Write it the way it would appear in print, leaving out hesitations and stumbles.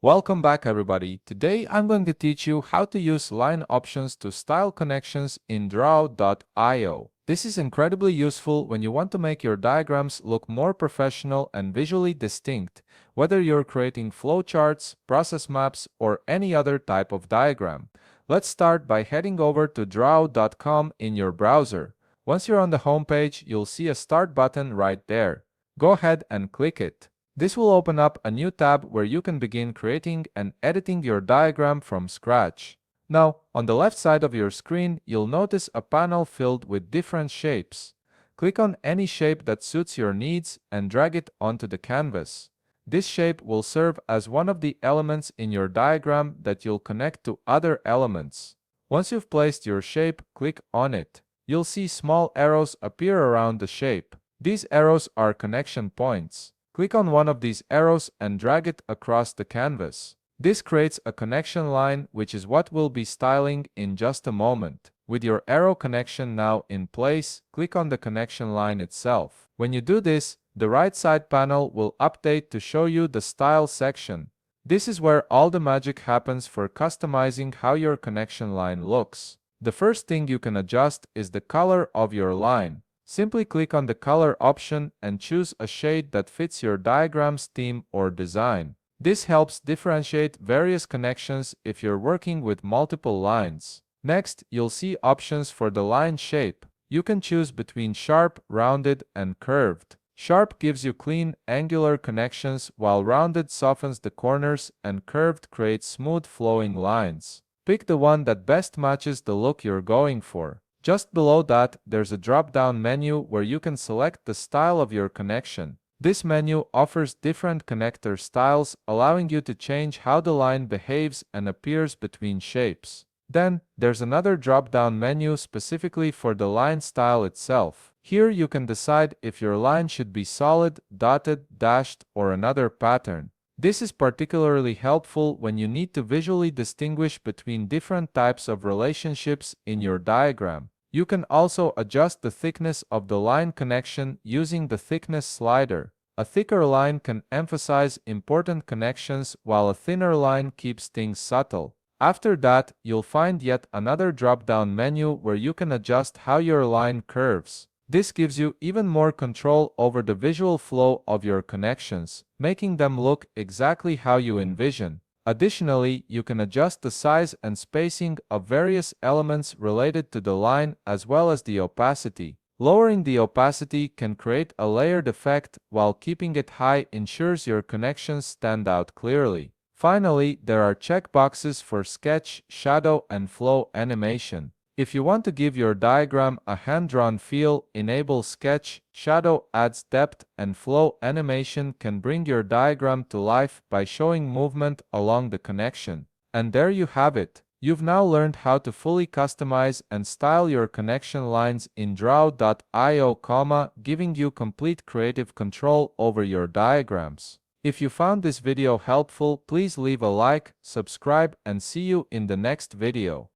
Welcome back everybody. Today I'm going to teach you how to use line options to style connections in Draw.io. This is incredibly useful when you want to make your diagrams look more professional and visually distinct, whether you're creating flowcharts, process maps, or any other type of diagram. Let's start by heading over to Draw.com in your browser. Once you're on the home page, you'll see a Start button right there. Go ahead and click it. This will open up a new tab where you can begin creating and editing your diagram from scratch. Now, on the left side of your screen, you'll notice a panel filled with different shapes. Click on any shape that suits your needs and drag it onto the canvas. This shape will serve as one of the elements in your diagram that you'll connect to other elements. Once you've placed your shape, click on it. You'll see small arrows appear around the shape. These arrows are connection points. Click on one of these arrows and drag it across the canvas. This creates a connection line, which is what we'll be styling in just a moment. With your arrow connection now in place, click on the connection line itself. When you do this, the right side panel will update to show you the Style section. This is where all the magic happens for customizing how your connection line looks. The first thing you can adjust is the color of your line. Simply click on the color option and choose a shade that fits your diagram's theme or design. This helps differentiate various connections if you're working with multiple lines. Next, you'll see options for the line shape. You can choose between sharp, rounded, and curved. Sharp gives you clean, angular connections, while rounded softens the corners and curved creates smooth flowing lines. Pick the one that best matches the look you're going for. Just below that, there's a drop-down menu where you can select the style of your connection. This menu offers different connector styles, allowing you to change how the line behaves and appears between shapes. Then, there's another drop-down menu specifically for the line style itself. Here you can decide if your line should be solid, dotted, dashed, or another pattern. This is particularly helpful when you need to visually distinguish between different types of relationships in your diagram. You can also adjust the thickness of the line connection using the thickness slider. A thicker line can emphasize important connections while a thinner line keeps things subtle. After that, you'll find yet another drop-down menu where you can adjust how your line curves. This gives you even more control over the visual flow of your connections, making them look exactly how you envision. Additionally, you can adjust the size and spacing of various elements related to the line as well as the opacity. Lowering the opacity can create a layered effect, while keeping it high ensures your connections stand out clearly. Finally, there are checkboxes for sketch, shadow, and flow animation. If you want to give your diagram a hand-drawn feel, enable Sketch. Shadow adds depth, and Flow animation can bring your diagram to life by showing movement along the connection. And there you have it. You've now learned how to fully customize and style your connection lines in Draw.io, giving you complete creative control over your diagrams. If you found this video helpful, please leave a like, subscribe, and see you in the next video.